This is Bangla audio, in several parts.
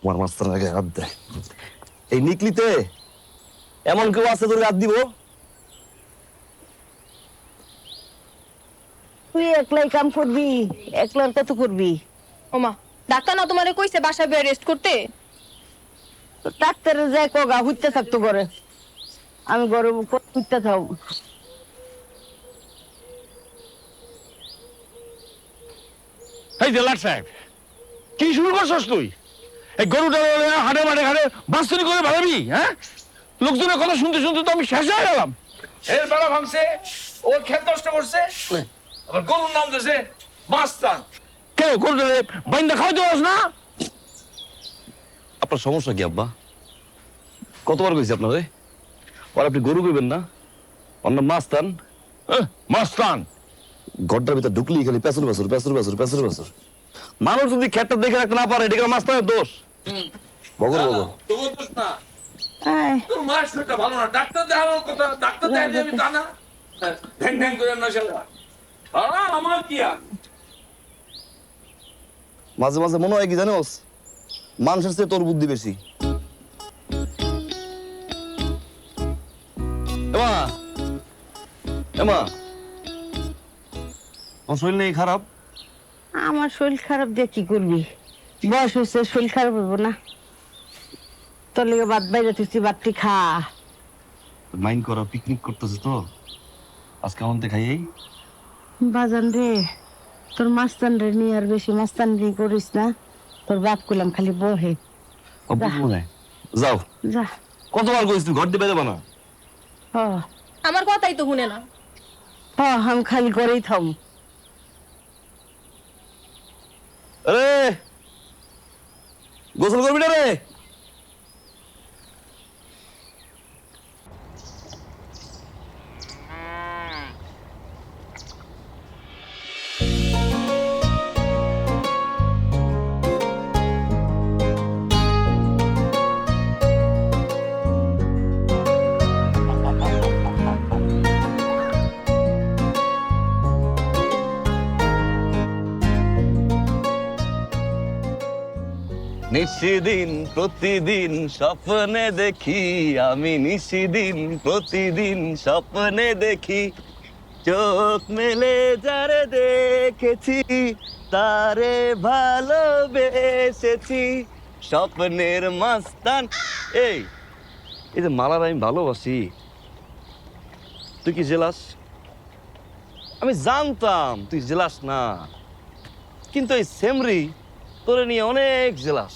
আমার মাস্টার আগে হাত দেয়। এই নিকলিতে এমন কেউ আছে তোর হাত দিব? তুই একলাই কাম করবি, একলার কত করবি? ওমা, ডাক্তার না তোমারে কইছে বাসায় বেড রেস্ট করতে? ডাক্তারে যায় কগা হুইতে থাকতো ঘরে, আমি ঘরে হুইতে থাক। এই জেলার সাহেব, কি শুরু করছস তুই? এই গরুটা হাটে মাঠে ঘাটে বাস্তনি করে ভাড়াবি? হ্যাঁ, লোকজনের কথা শুনতে শুনতে তো আমি শেষ হয়ে গেলাম। এর বেলা ভাঙছে, ও ক্ষেত নষ্ট করছে, আবার গরুর নাম দিয়েছে মাস্তান। কেউ গরুটা বাইন্দা খাওয়াতে পারছ না? আপনার সমস্যা কি আব্বা? কতবার কইছি আপনারে আর আপনি গরু কইবেন না, অন্য মাস্তান। মাস্তান ঘরটার ভিতর ঢুকলি খালি পেছর পেছর পেছর পেছর পেছর পেছর। মানুষ যদি খেতটা দেখে রাখতে না পারে, এটা মাস্তানের দোষ। বগর বগর তোমার দোষ না, আয়, তোর মায়ের শরীরটা ভালো না, ডাক্তার দেখানোর কথা, ডাক্তার দেখাতে আমি তা না। ঢ্যাং ঢ্যাং করে না শালা। আমার কি আর? মাঝে মাঝে মনে হয় কি জানোস, মানুষের চেয়ে তোর বুদ্ধি বেশি। এমা এমা, তোর শরীর নেই খারাপ? আমার শরীর খারাপ দিয়ে কি করবি? বয়স হচ্ছে, শরীর খারাপ হইব না? তোর লেগে ভাত বাইরে তুই ভাতটি খা। মাইন্ড করো, পিকনিক করতেছে তো আজকে আমাদের খাইয়েই। বাজান রে, তোর মাস্তান রে নিয়ে আর বেশি মাস্তান রে করিস না। তোর বাপ কইলাম খালি বহে। যাও, যা। কতবার কইস তুই ঘর দিয়ে বেরোবা না? হ আমার কথাই তো শুনে না। হ, আমি খালি করেই থাম। আরে গোসল করবি না রে? নিশিদিন প্রতিদিন স্বপ্নে দেখি, আমি নিশিদিন প্রতিদিন স্বপ্নে দেখি, চোখ মেলে যারে দেখেছি তারে ভালোবেসেছি, স্বপ্নের মাস্তান। এই এই যে মালার আমি ভালোবাসি, তুই কি জেলাস? আমি জানতাম তুই জেলাস না, কিন্তু এই সেমরি তোরে নিয়ে অনেক জেলাস।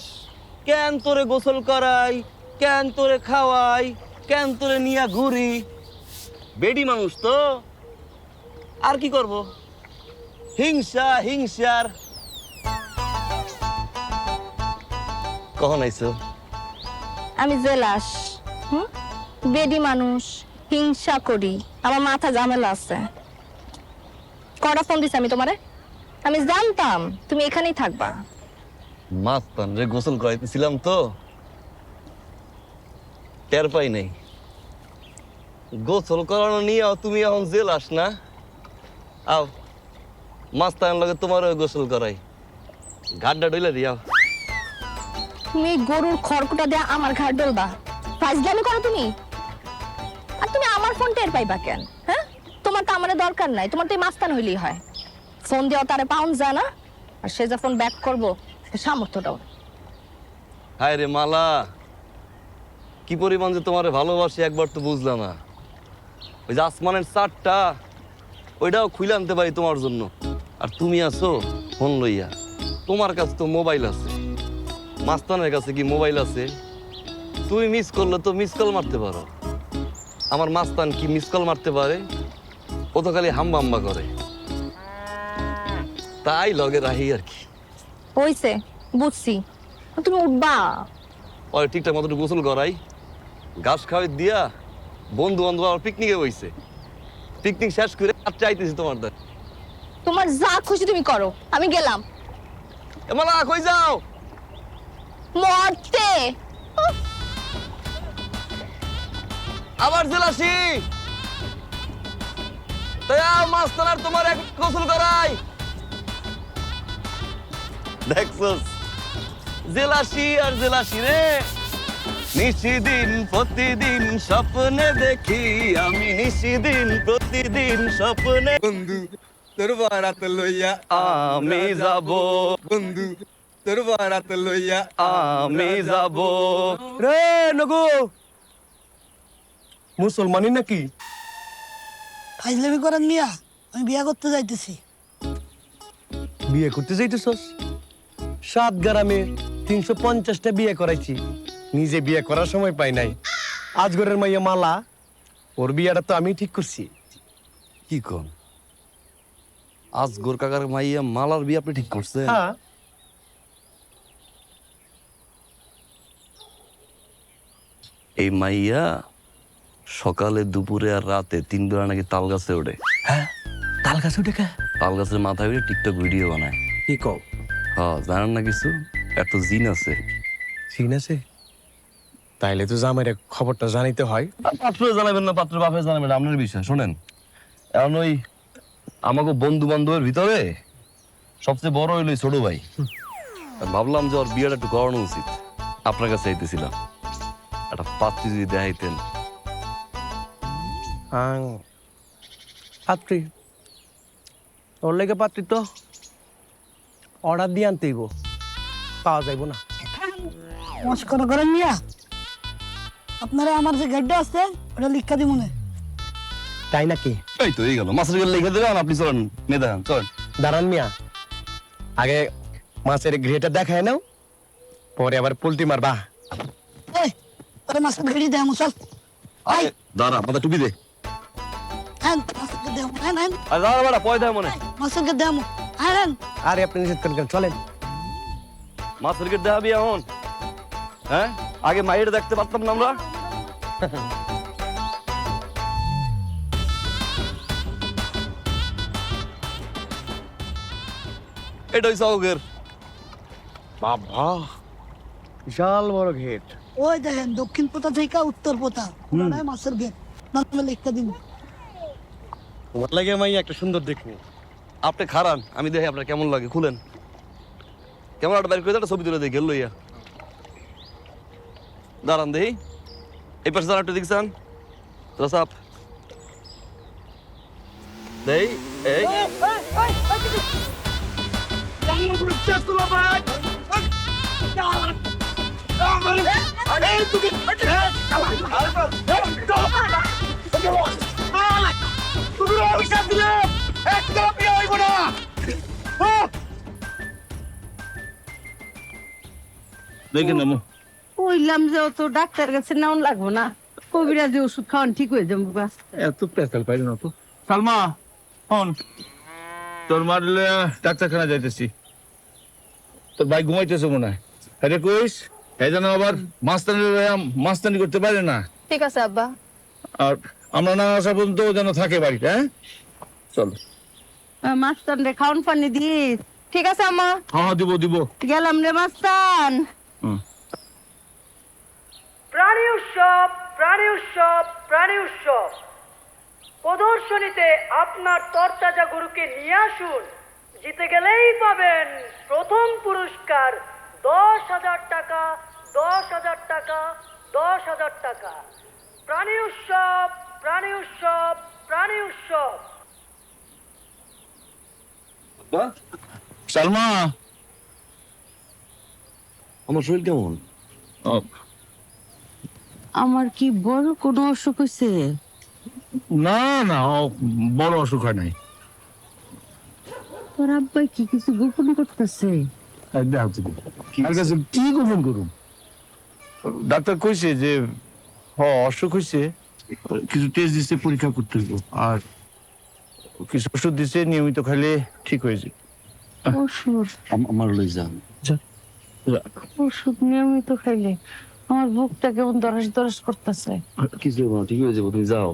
কেন তোরে গোসল করাই, কেন তোরে খাওয়াই, কেন তোরে নিয়ে ঘুরি। বেডি মানুষ তো, আর কি করব? হিংসা হিংসার। কখন আইছো? আমি জেলাস, বেডি মানুষ, হিংসা করি, আমার মাথা ঝামেলা আছে। কটা ফোন দিছি আমি তোমারে? আমি জানতাম তুমি এখানেই থাকবা। মাস্তান রে গোসল করাইতেছিলাম তো, টের পাই নাই। গোসল করানো নিয়ে তুমি এখন জেলাস না? আও মাস্তান লগে তোমারও গোসল করাই, ঘাটটা ডইলা দিয়াও। তুমি এই গরুর খড়কুটা দিয়ে আমার ঘাট ডলবা? ফাজলামি করো তুমি। আর তুমি আমার ফোন টের পাইবা কেন? হ্যাঁ, তোমার তো আমারে দরকার নাই, তোমার তো এই মাস্তান হইলেই হয়। ফোন দিও তারে পাউন্ড যায় না, আর সে যখন ব্যাক করবো সামর্থ্যটাও। হায় রে মালা, কি পরিমাণ যে তোমারে ভালোবাসি একবার তো বুঝলাম না। ওই যে আসমানের চারটা, ওইটাও খুলে আনতে পারি তোমার জন্য। আর তুমি আছো ফোন লইয়া, তোমার কাছে তো মোবাইল আছে, মাস্তানের কাছে কি মোবাইল আছে? তুমি মিস করলে তো মিস কল মারতে পারো। আমার মাস্তান কি মিস কল মারতে পারে? ও তো খালি হাম্বা হাম্বা করে, তাই লগে রাহি আর কি। হইছে, বুঝছি, তুমি উঠবা। ওই ঠিকঠাক মতো গোসল করাই, ঘাস খাওয়াই দিয়া বন্ধু বান্ধব আমার পিকনিকে বইছে। পিকনিক শেষ করে আর চাইতেছি তোমার দ্বার। তোমার যা খুশি তুমি করো, আমি গেলাম। এমালা কই যাও? মরতে আবার জেলাসি, তাই মাস্তান আর তোমার এক গোসল করাই। দেখছস জেলাসি আর জেলাসি রে, নিশিদিন প্রতিদিন স্বপ্নে দেখি আমি, নিশিদিন প্রতিদিন স্বপ্নে বন্ধু তোর বারাত লইয়া আমি যাব, বন্ধু তোর বারাত লইয়া আমি যাব। রে নগো মুসলমানি নাকি? ফাইজলামি করেন মিয়া, আমি বিয়া করতে যাইতেছি। বিয়ে করতে যাইতেছস? 7 গ্রামে 350টা বিয়ে করাইছি, নিজে বিয়ে করার সময় পাই নাই। আজগরের মাইয়া মালা, ওর বিয়েটা তো আমি ঠিক করছি। কি কোন? আজগর কাকার মাইয়া মালার বিয়ে আপনি ঠিক করছেন? হ্যাঁ, এই মাইয়া সকালে দুপুরে আর রাতে 3 বেলা নাকি তাল গাছে ওঠে। তাল গাছ উঠে কে? তাল গাছের মাথায় উঠে টিকটক ভিডিও বানায়। কি কও? হ্যাঁ, জানেন না কিছু? এত জিন আছে। ঠিক আছে, তাইলে তো জামাইরে খবরটা জানাইতে হয়। পাত্র জানাবেন না, পাত্র বাপে জানাবেন, আপনার বিষয়। শোনেন, এখন ওই আমাকে বন্ধু বান্ধবের ভিতরে সবচেয়ে বড় হইলো এই ছোট ভাই। ভাবলাম যে ওর বিয়েটা একটু করানো উচিত, আপনার কাছে চাইতেছিলাম। একটা পাত্রী যদি দেখাইতেন। পাত্রী ওর লেগে পাত্রী তো অর্ডার দিয়ে আনতেইব, পাওয়া যাইব না। মস্করা করেন মিয়া, আপনারা আমার যে গেটটা আছে ওটা লিখা দিব মনে। তাই নাকি? এই তো এই গেল, মাছের গেলে লিখে দেবেন আপনি। চলেন মেয়ে দেখান, চলেন। দাঁড়ান মিয়া, আগে মাছের ঘেটা দেখায় নাও, পরে আবার পোল্ট্রি মারবা। এই আরে মাছের ঘেড়ি দেয় মুসল। আই দাঁড়া, মাথা টুপি দে। হ্যাঁ মাছের ঘেড়ি দেয়, হ্যাঁ হ্যাঁ আর দাঁড়া বেড়া, পয় দেয় মনে। মাছের ঘেড়ি দেয়, হ্যাঁ হ্যাঁ। আরে আপনি নিষেধ করেন, চলেন। মাছের গেট দেখাবি এখন? হ্যাঁ, আগে মাইয়ের দেখতে পারতাম না আমরা। এটাই সহগের। বাবা, বিশাল বড় ঘেট। ওই দেখেন দক্ষিণ পোতা থেকে উত্তর পোতা, পুরাটাই মাছের ঘেট। নামে লিখা দিব। তোমার লাগে মাই একটা সুন্দর দেখবো। আপনি খারান, আমি দেখি আপনার কেমন লাগে। খুলেন ক্যামেরাটা বাইর করে দেন, একটা ছবি তুলে দেখি। লইয়া দাঁড়ান দেখি, এই পাশে দাঁড়ান, একটু দেখছেন রসাপ দেই। এই দেখেন না, কইলাম যে অত ডাক্তার কাছে নেওয়া লাগবো না, কবিরাজি ওষুধ খাওয়ান ঠিক হয়ে যাবো। বাস এত পেশাল পাইল না তো। সালমা, হন তোর মারলে ডাক্তারখানা যাইতেছি। তোর ভাই ঘুমাইতেছে মনে হয়। আরে কইস এই যেন আবার মাস্তানি করতে পারে না। ঠিক আছে আব্বা। আর আমরা না আসা পর্যন্ত ও যেন থাকে বাড়িতে। হ্যাঁ, চলো। মাস্তান রে খাওয়ান পানি দিস। ঠিক আছে আম্মা। হ্যাঁ দিব দিব। গেলাম রে মাস্তান। প্রাণী উৎসব, প্রাণী উৎসব, প্রাণী উৎসব প্রদর্শনীতে আপনার তরতাজা গরুকে নিয়ে আসুন। জিতে গেলেই পাবেন প্রথম পুরস্কার 10,000 টাকা, 10,000 টাকা, 10,000 টাকা। প্রাণী উৎসব, প্রাণী উৎসব, প্রাণী উৎসব। সালমা, আমার শরীর কেমন? আমার কি বড় কোনো অসুখ হয়েছে? না না, বড় অসুখ হয় নাই। তোর আব্বাই কি কিছু গোপন করতেছে? কি গোপন করুন? ডাক্তার কইছে যে অসুখ হয়েছে, কিছু টেস্ট দিচ্ছে, পরীক্ষা করতে হইব, আর কিছু ওষুধ দিচ্ছে, নিয়মিত খাইলে ঠিক হয়ে যায়। ওষুধ? আমার লই যান। ওষুধ নিয়মিত খাইলে আমার বুকটা কেমন দরজ দরজ করতেছে। কিছু হইব না, ঠিক হয়ে যাবো, তুমি যাও।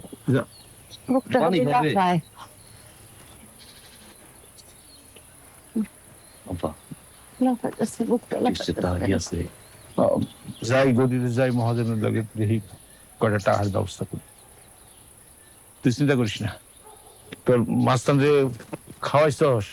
বুকটা পানি খাবে? লাফায়। আপা লাফাইতেছে, বুকটা কিসে তাড়ি লাফাইতেছে। আছে? যাই গদিতে যাই, মহাজনের লাগে দেখি কয়টা টাকার ব্যবস্থা করি। তুই চিন্তা করিস না, তোর মাস্তান যে খাওয়াইছস।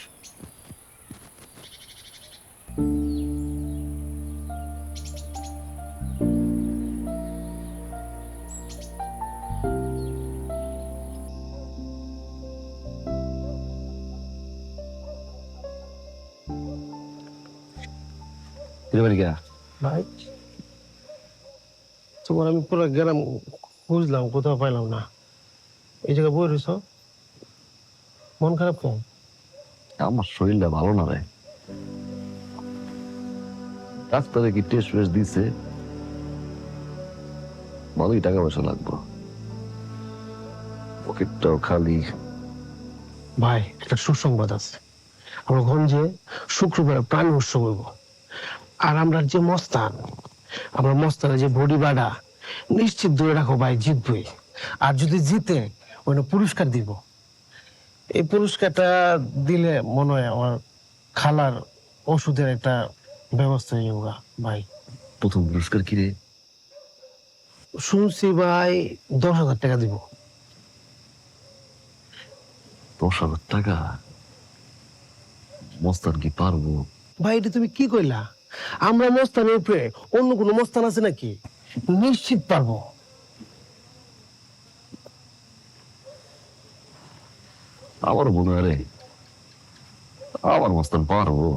এর বাড়ি গা ভাই তোমার আমি পুরো গেলাম, বুঝলাম কোথাও পাইলাম না। এই জায়গায় বই রয়েছ, মন খারাপ কেন? আমার শরীরটা ভালো না রে। ডাক্তারে কি টেস্ট ফেস্ট দিছে, ভালোই টাকা পয়সা লাগবো, পকেটটাও খালি। ভাই একটা সুসংবাদ আছে, আমরা গঞ্জে শুক্রবার প্রাণী উৎসব হইব। আর আমরা যে মস্তান, আমরা মস্তানের যে বডি বাড়া নিশ্চিত ধরে রাখো ভাই, জিতবই। আর যদি জিতে ওইটা পুরস্কার দিব। এই পুরস্কারটা দিলে মনে হয় আমার খালার ওষুধের একটা ব্যবস্থা হয়ে যাবে ভাই। প্রথম পুরস্কার কি রে? শুনছি ভাই 10,000 টাকা দিব। 10,000 টাকা? মস্তান কি পারবো? ভাই এটা তুমি কি কইলা? আমরা মস্তানের উপরে অন্য কোনো মস্তান আছে নাকি? নিশ্চিত পারবো। আমারও মনে হয় রে, আমার মস্তান পারবো।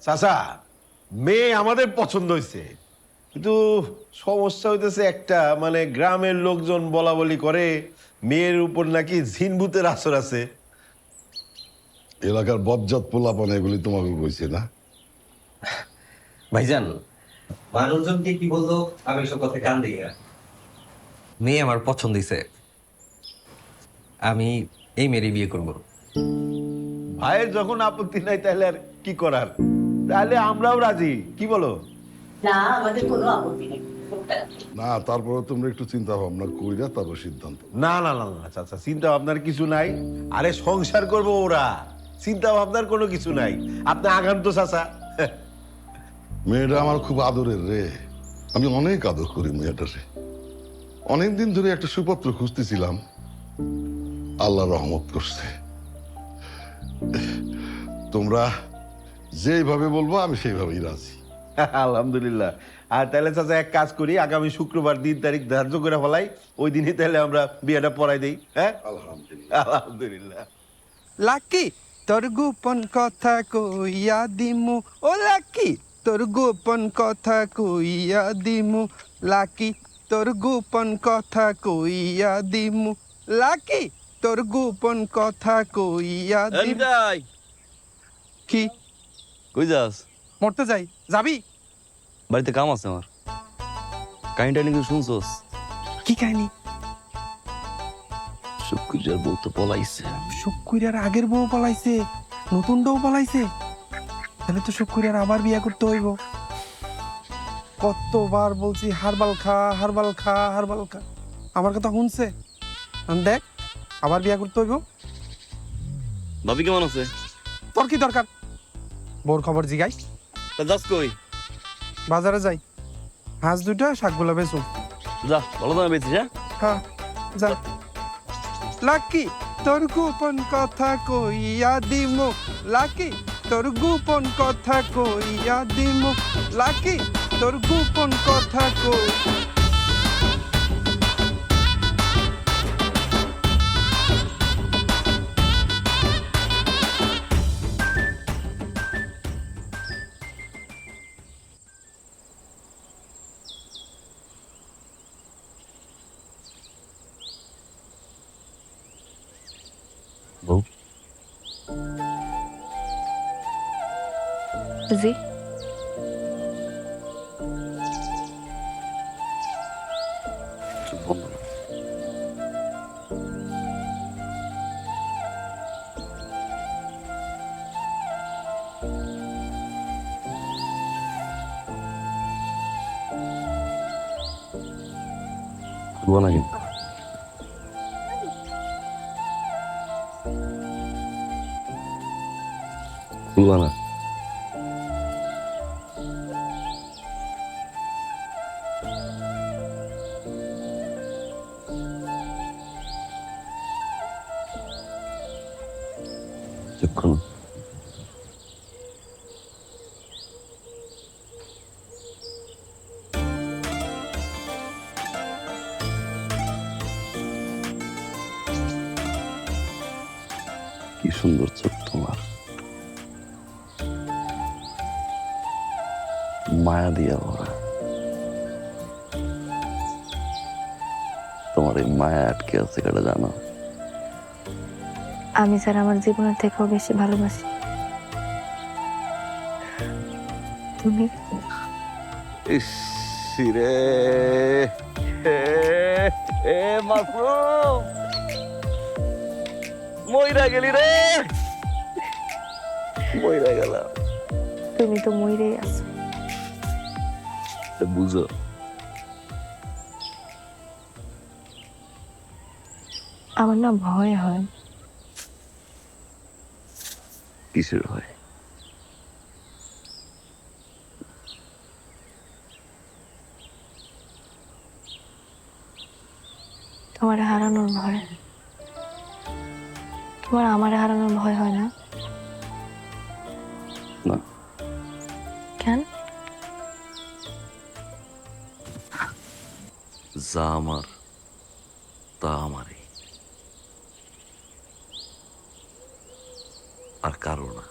চাচা, মেয়ে আমাদের পছন্দ হয়েছে, কিন্তু সমস্যা হইতেছে একটা, মানে গ্রামের লোকজন বলা বলি করে মেয়ের উপর নাকি জিনভূতের আসর আছে। এলাকার বজ্জাত পোলাপান এগুলি তোমাকে কইছে না? ভাইজান, মানুষজনকে কি বললো আমি সব কথা কান দিই না। মেয়ে আমার পছন্দ হয়েছে, আমি এই মেয়েরই বিয়ে করব। ভাইয়ের যখন আপত্তি নাই তাহলে আর কি করার, তাহলে আমরাও রাজি, কি বলো? না, আমাদের কোনো আপত্তি নেই। না, তারপরে তোমরা একটু চিন্তা ভাবনা কইরা তারপর সিদ্ধান্ত। না না না না চাচা, চিন্তা ভাবনার কিছু নাই। আরে সংসার করবো ওরা, চিন্তা ভাবনার কোনো কিছু নাই। আপনি আগান তো চাচা। মেয়েটা আমার খুব আদরের রে, আমি অনেক আদর করি মেয়েটারে। অনেকদিন ধরে একটা সুপাত্র খুঁজতেছিলাম, আল্লাহ রহমত করছে। তোমরা যেইভাবে বলবো আমি সেইভাবেই রাজি। আলহামদুলিল্লাহ। আর তাহলে চাচা এক কাজ করি, আগামী শুক্রবার 3 তারিখ ধার্য করে ফেলাই, ওই দিনই তাহলে আমরা বিয়েটা পড়াই দেই। হ্যাঁ, আলহামদুলিল্লাহ। আলহামদুলিল্লাহ। লাকি তোর গোপন কথা কইয়া দিমু, ও লাকি তোর গোপন কথা কইয়া দিমু, লাকি তোর গোপন কথা কইয়া দিমু, লাকি তোর গোপন কথা কইয়া দিমু। যাই কি কই যাস? মরতে যাই, যাবি? বাড়িতে কাম আছে আমার। কাহিনীটা নাকি শুনছোস? কি কাহিনী? শুক্রিয়ার বউ তো পলাইছে। শুক্রিয়ার আগের বউ পালাইছে, নতুন বউ পালাইছে? তাহলে তো শুক্রিয়ার আবার বিয়ে করতে হইব। কতবার বলছি হারবাল খা, হারবাল খা, হারবাল খা, আমার কথা শুনছে? দেখ, আবার বিয়ে করতে হইব। ভাবি কেমন আছে? তোর কি দরকার? বউর খবর জিগাই। তা যাস কই? বাজারে যাই, হাঁস 2টা, শাকগুলা বেচো। যা, ভালো দামে বেচিস। হ্যাঁ, হ্যাঁ, যা। লাকি তোর গোপন কথা কইয়া দিমু, লাকি তোর গোপন কথা কইয়া দিমু, লাকি তোর গোপন কথা কই। বউ জি, চুপ বন্ধ না। খুলবো না কিন্তু। খুলবো না। যখন কি সুন্দর চোখ তোমার, মায়া দিয়া ভরা। তোমার এই মায়া আটকে আছে কেটে জানো? আমি স্যার আমার জীবনের থেকেও বেশি ভালোবাসি তুমি। ইস রে মাসুম, মইরা গেলি রে, মইরা গেলাম। তুমি তো মইরেই আছো। বুঝো আমার না ভয় হয়। কিসের হয়? তোমার হারানোর ভয়। তোমার আমার হারানোর ভয় হয় না? না। কেন? যা আমার তা আমারই, আর কারো না।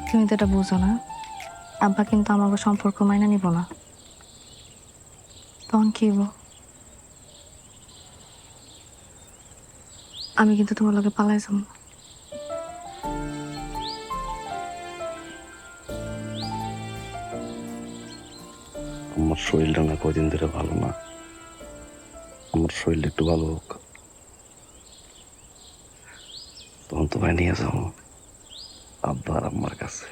তুমি তো এটা বুঝো না, আব্বা কিন্তু আমাকে সম্পর্ক মাইনা নিব না। তখন কি হইব? আমি কিন্তু তোমার লগে পালাই যাবো। আমার শরীরটা না কয়দিন ধরে ভালো না। আমার শরীরটা একটু ভালো হোক, তখন তোমায় নিয়ে যাবো আব্বা আর আম্মার কাছে।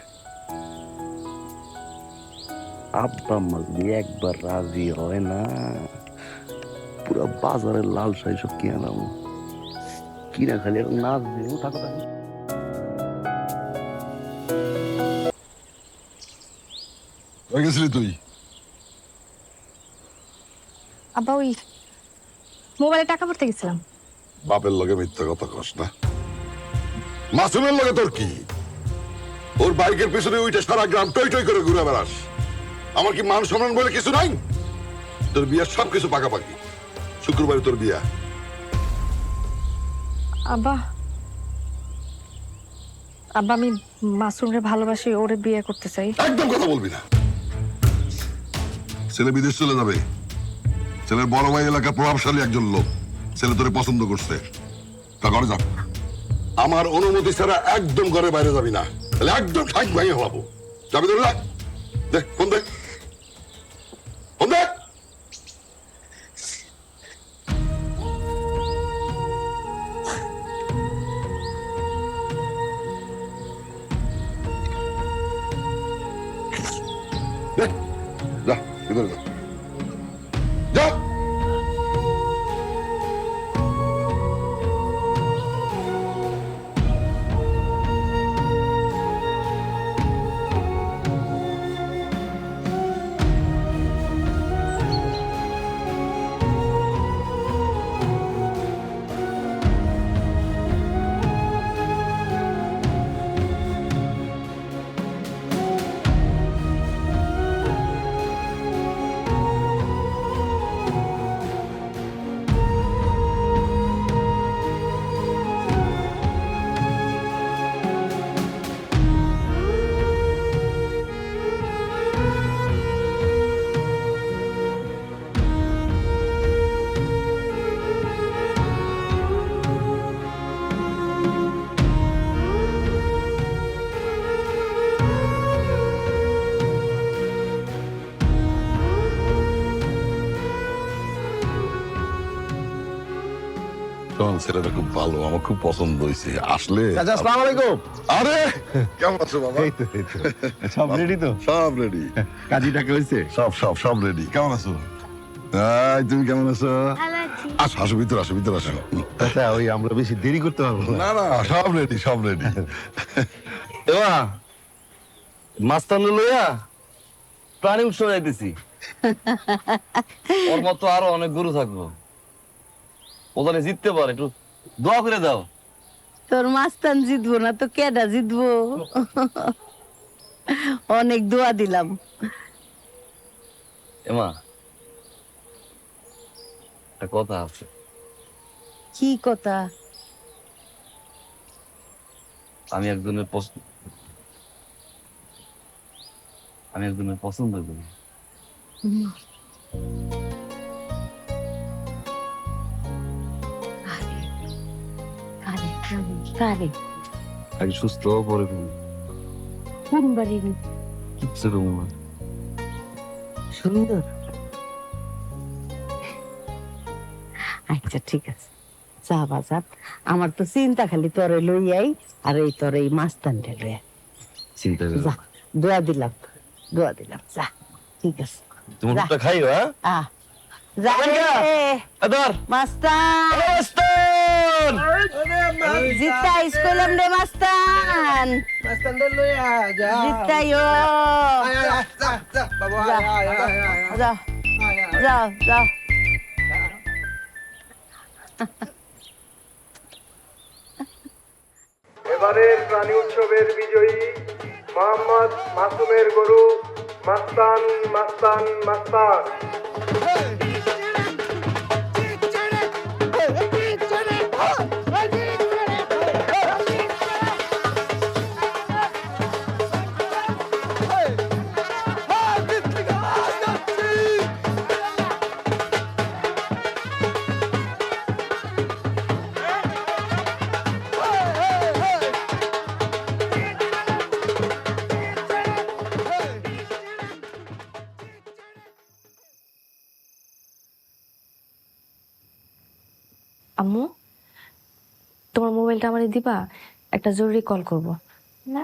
আব্বা আম্মা যদি একবার রাজি হয় না, পুরো বাজারের লাল শাড়ি সব কিনে নাম কিনা খালি এখন নাচ দিব। থাকো থাকো। কই গেছিলি তুই? আব্বা ওই মোবাইলে টাকা ভরতে গেছিলাম। বাপের লগে মিথ্যা কথা কস না। মাসুমের লগে তোর কি? ওর বাইকের পিছনে উইটে সারা গ্রাম টই টই করে ঘুরে বেড়াস। আমার কি মান সম্মান বলে কিছু নাই? তোর বিয়ার সব কিছু পাকাপাকি। শুক্রবারে তোর বিয়া। আব্বা আব্বা আমি মাসুমরে ভালোবাসি, ওরে বিয়ে করতে চাই। একদম কথা বলবি না। ছেলে বিদেশ চলে যাবে। ছেলের বড় ভাই এলাকার প্রভাবশালী একজন লোক। ছেলে তোরে পছন্দ করছে, তা ঘরে যা। আমার অনুমতি ছাড়া একদম ঘরে বাইরে যাবি না, তাহলে একদম ঠাক ভাঙে হলাবো। যাবি তোর? দেখ ফোন দেখ, ফোন দেখ। যা ভিতরে যা, যা। শোন, ছেলেটা খুব ভালো, আমার খুব পছন্দ হয়েছে। আসলে আসসালামু আলাইকুম। আরে কেমন আছো বাবা? সব রেডি তো? সব রেডি। কাজী টাকা হয়েছে? সব রেডি। কেমন আছো? তুমি কেমন আছো? আসো আসো, ভিতরে আসো, ভিতরে আসো। আচ্ছা, ওই আমরা বেশি দেরি করতে পারবো না না, সব রেডি, সব রেডি। এবা মাস্তান লইয়া প্রাণী উৎসব যাইতেছি। ওর মতো আরো অনেক গরু থাকবো, ওখানে জিততে পারে, একটু দোয়া করে দাও। তোর মাস্তান জিতবো না তো কেডা জিতবো? অনেক দোয়া দিলাম। এমা একটা কথা আছে। কি কথা? আমি একজনের পছন্দ করি। কারে কারে কারে আগে সুস্থ হওয়া পরে তুমি কোন বাড়ির কিচ্ছু কমো না। সুন্দর? আচ্ছা ঠিক আছে, যা বাজার। আমার তো চিন্তা খালি তোরে লইয়াই, আর এই তোর এই মাস্তানটা লইয়া। চিন্তা করো যা, দোয়া দিলাম যা, ঠিক আছে। তুমি যা। তো খাইও, হ্যাঁ? আহ, যা রে, আদর মাস্তান। জিতা স্কুলেম রে মাস্তান। জিতাইও। যাও যাও যাও। এবারের প্রাণী উৎসবের বিজয়ী মোহাম্মদ মাসুমের গরু মাস্তান মাস্তান মাস্তান। আম্মু, তোমার মোবাইলটা আমারে দিবা? একটা জরুরি কল করব। না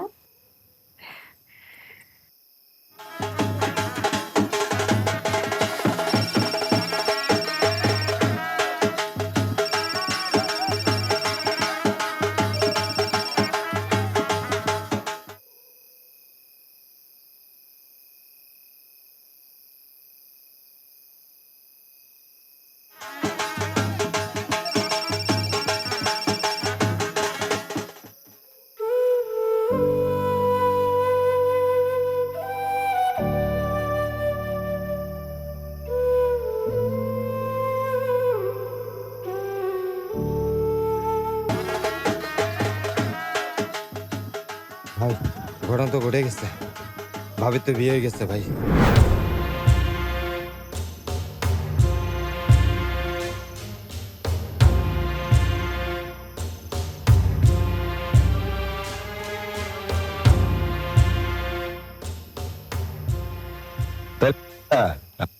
ভাই, ঘটনা তো ঘটে গেছে। ভাবির তো বিয়ে হয়ে গেছে ভাই।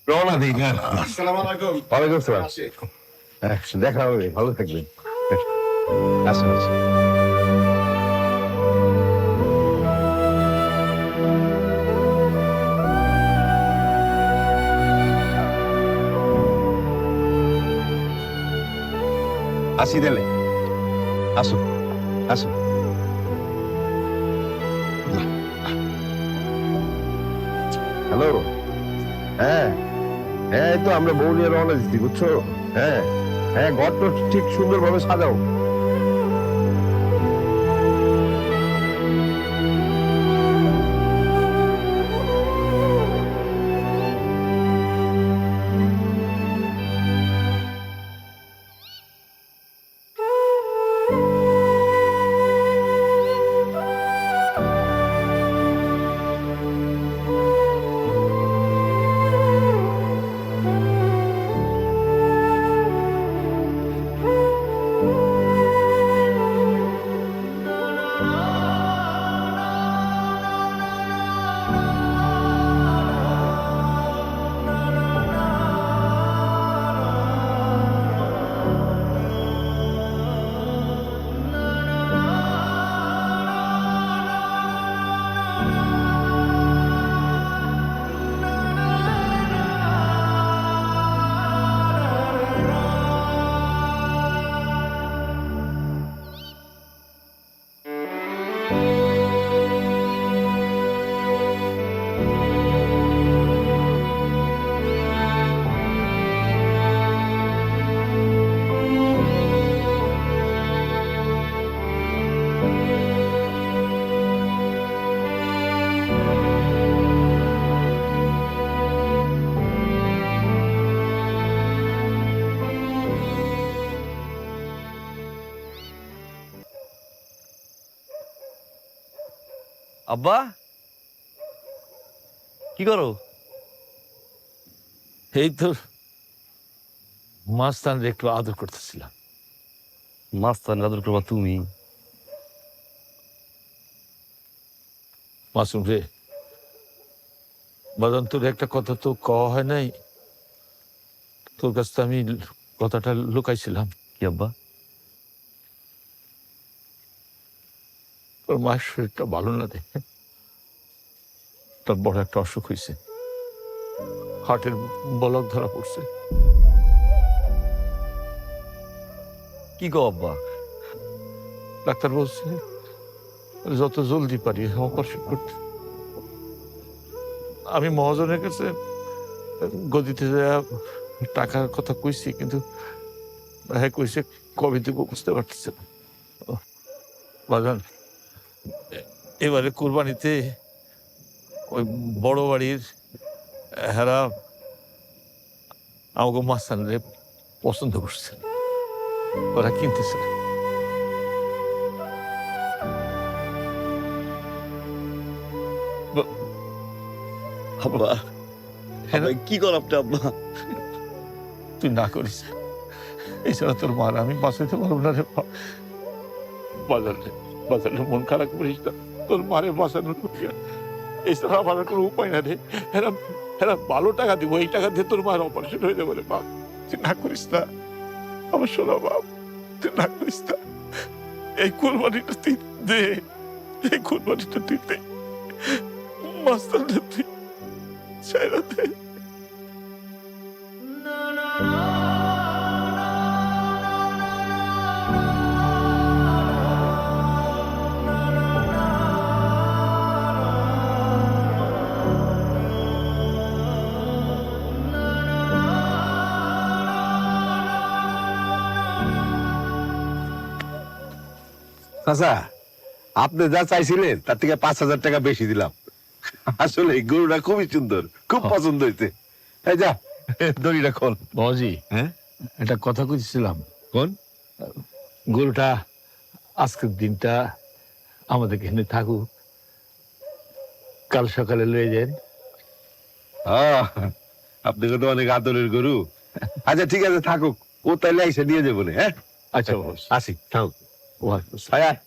রওনা দিই না। ওয়ালাইকুম আসসালাম। দেখা হবে, ভালো থাকবেন। আসুন আসুন। আসি দিলে, আসুন আসুন। হ্যালো, হ্যাঁ হ্যাঁ, এই তো আমরা বউ নিয়ে রওনা দিচ্ছি, বুঝছো? হ্যাঁ হ্যাঁ, ঘর তো ঠিক সুন্দরভাবে সাজাও। আব্বা কি করো? এই তো মাস্তানরে একটু আদর করতেছিলাম। মাস্তান আদর করবা তুমি? মাসুম রে, বাজান তোর একটা কথা তো কওয়া হয় নাই, তোর কাছ থেকে আমি কথাটা লুকাইছিলাম। কি আব্বা? তোর মায়ের শরীরটা ভালো না রে, তোর বড় একটা অসুখ হয়েছে, হার্টের বলক ধরা পড়ছে। কি গো আব্বা? ডাক্তার বলছে যত জলদি পারি অপারেশন করতে। আমি মহাজনের কাছে গদিতে টাকার কথা কইছি, কিন্তু হ্যাঁ কইছে কবে দিব বুঝতে পারতেছে না। বাগান এবারে কোরবানিতে ওই বড় বাড়ির হেরা আমাকে মাস্তানরে পছন্দ করছে, ওরা কিনতেছে। আব্বা কি কর আপনি আব্বা? তুই না করিস, এছাড়া তোর মার আমি বাঁচাতে পারবো না রে। বাজারে মন খারাপ করিস না, তোর মারে বাঁচানোর এছাড়া আমার কোনো উপায় না রে। এরা ভালো টাকা দিব, এই টাকা দিয়ে তোর মার অপারেশন হয়ে যাবে রে। বাপ তুই না করিস না, আমার শোনা বাপ, তুই না করিস না। এই কোরবানিটা তুই দে, এই কোরবানিটা তুই দে, মাস্টারটা তুই ছাইরা দে। চাচা, আপনি যা চাইছিলেন তার থেকে 5,000 টাকা বেশি দিলাম। আসলে এই গরুটা খুবই সুন্দর, খুব পছন্দ হয়েছে। এই যা দড়িটা খোল। বাবাজি, হ্যাঁ একটা কথা কইছিলাম। কোন? গরুটা আজকের দিনটা আমাদের এখানে থাকুক, কাল সকালে লয়ে যান। আপনি তো অনেক আদরের গরু। আচ্ছা ঠিক আছে, থাকুক, ও তাইলে এসে নিয়ে যাবো। হ্যাঁ আচ্ছা আসি, থাকুক। আয় আয়।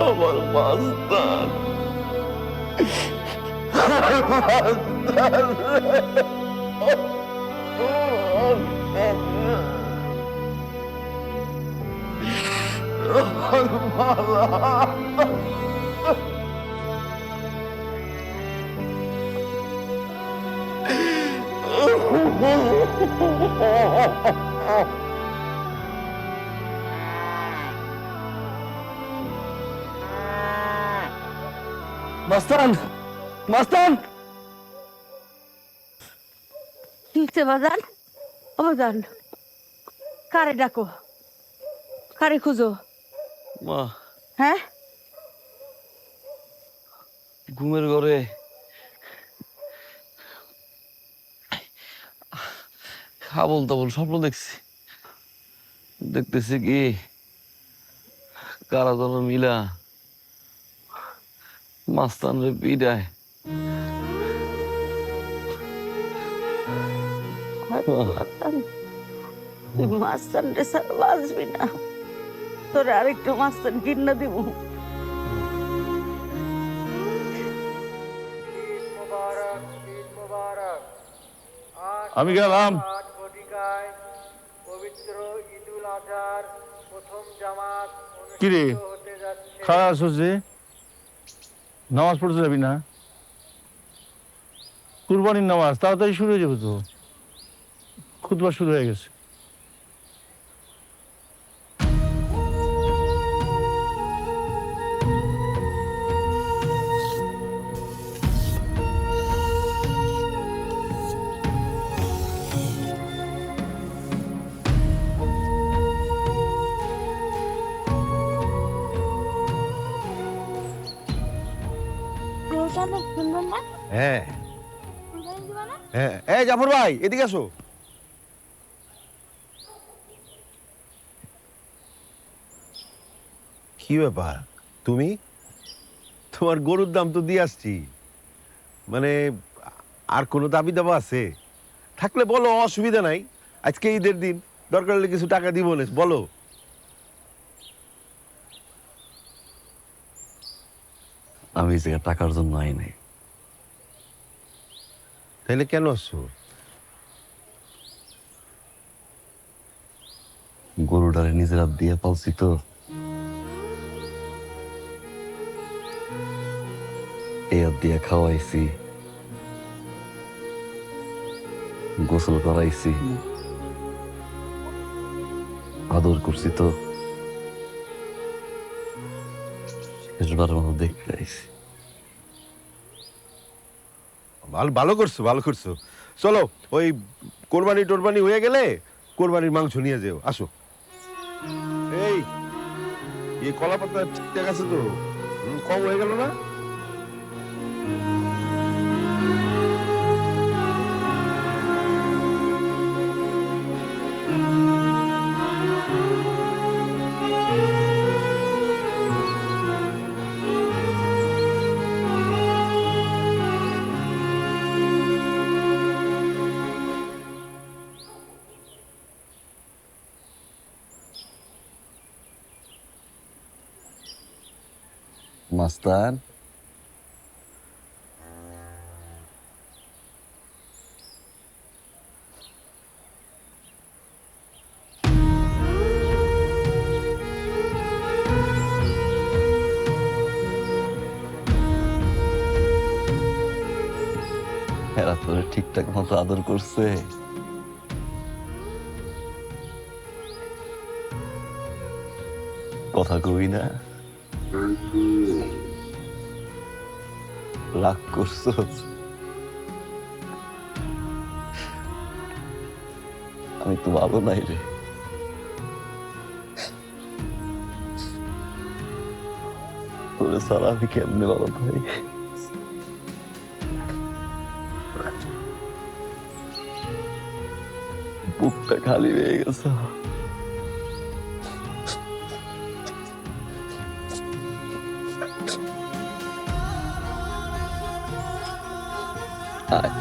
আমার মাস্তান মাস্তান, মাস্তান কিছে বাজান? ও বাজান, কারে ডাকো, কারে খুঁজো? মা হ্যাঁ, ঘুমের ঘরে আবল তাবল স্বপ্ন দেখছি। দেখতেছি কি কারা যেন মিলা মাস্তান রে পিডায়। তুই মাস্তান রে ছাড়া বাঁচবি না। তোরে আরেকটু মাস্তান কিনা দিব। মোবারক, ঈদ মোবারক। আজ আমি গেলাম। 8 ঘটিকায় পবিত্র ঈদুল আজহার প্রথম জামাত কিরে অনুষ্ঠিত হতে যাচ্ছে। খারাপ যে নামাজ পড়তে যাবি না? কুরবানির নামাজ তাড়াতাড়ি শুরু হয়ে যাবে তো, খুতবা শুরু হয়ে গেছে। হ্যাঁ হ্যাঁ, এই জাফর ভাই এদিকে আসো। কি ব্যাপার, তুমি? তোমার গরুর দাম তো দিয়ে আসছি, মানে আর কোনো দাবি দাবা আছে থাকলে বলো, অসুবিধা নাই। আজকে ঈদের দিন, দরকার হলে কিছু টাকা দিব না, বলো। আমি এই জায়গায় টাকার জন্য আই নাই। তাহলে কেন আসছো? গরুটারে নিজের হাত দিয়ে পালছি তো, এই হাত দিয়ে খাওয়াইছি, গোসল করাইছি, আদর করছি তো, শেষবার মতো দেখতে আইছি। ভালো ভালো করছো, ভালো করছো। চলো, ওই কোরবানি টোরবানি হয়ে গেলে কোরবানির মাংস নিয়ে যেও। আসো। এই কলা পাতা ঠিকঠাক আছে তো? কম হয়ে গেল না? মাস্তান, এরা তোরে ঠিকঠাক মতো আদর করছে? কথা কবি না? রাগ করছো? আমি তো ভালো নাই রে। তোরে ছাড়া আমি কেমনে ভালো ভাই? বুকটা খালি হয়ে গেছে। আয়।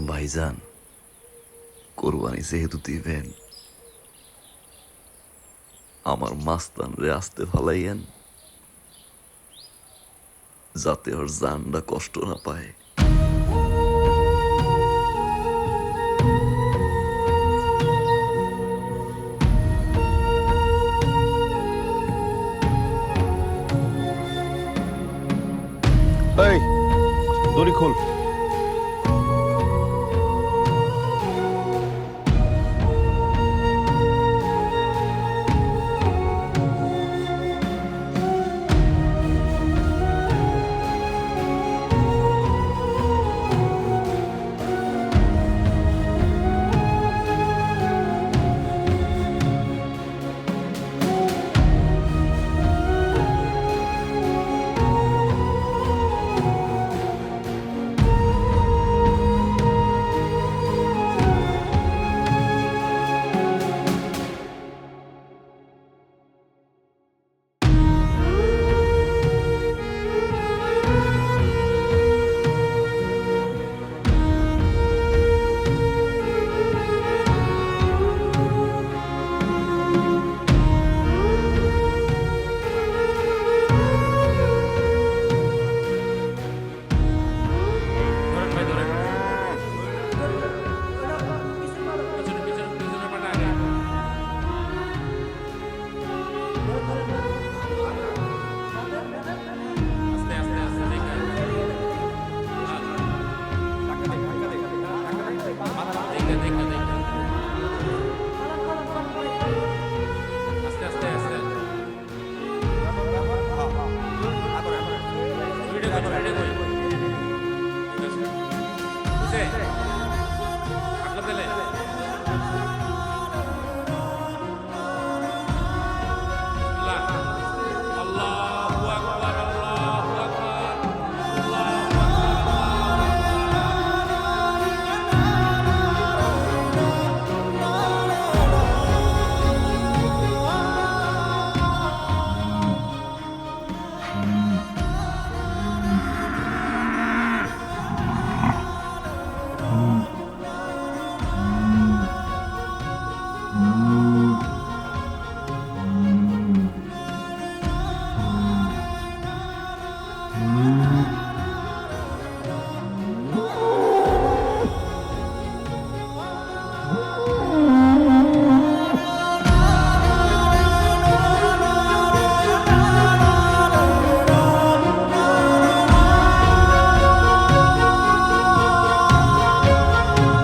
ভাইজান, কোরবানি যেহেতু দিবেন, আমার মাস্তান রে আসতে ফালাইয়েন, যাতে ওর জানটা কষ্ট না পায়। এই দড়ি খোল। বুঝছে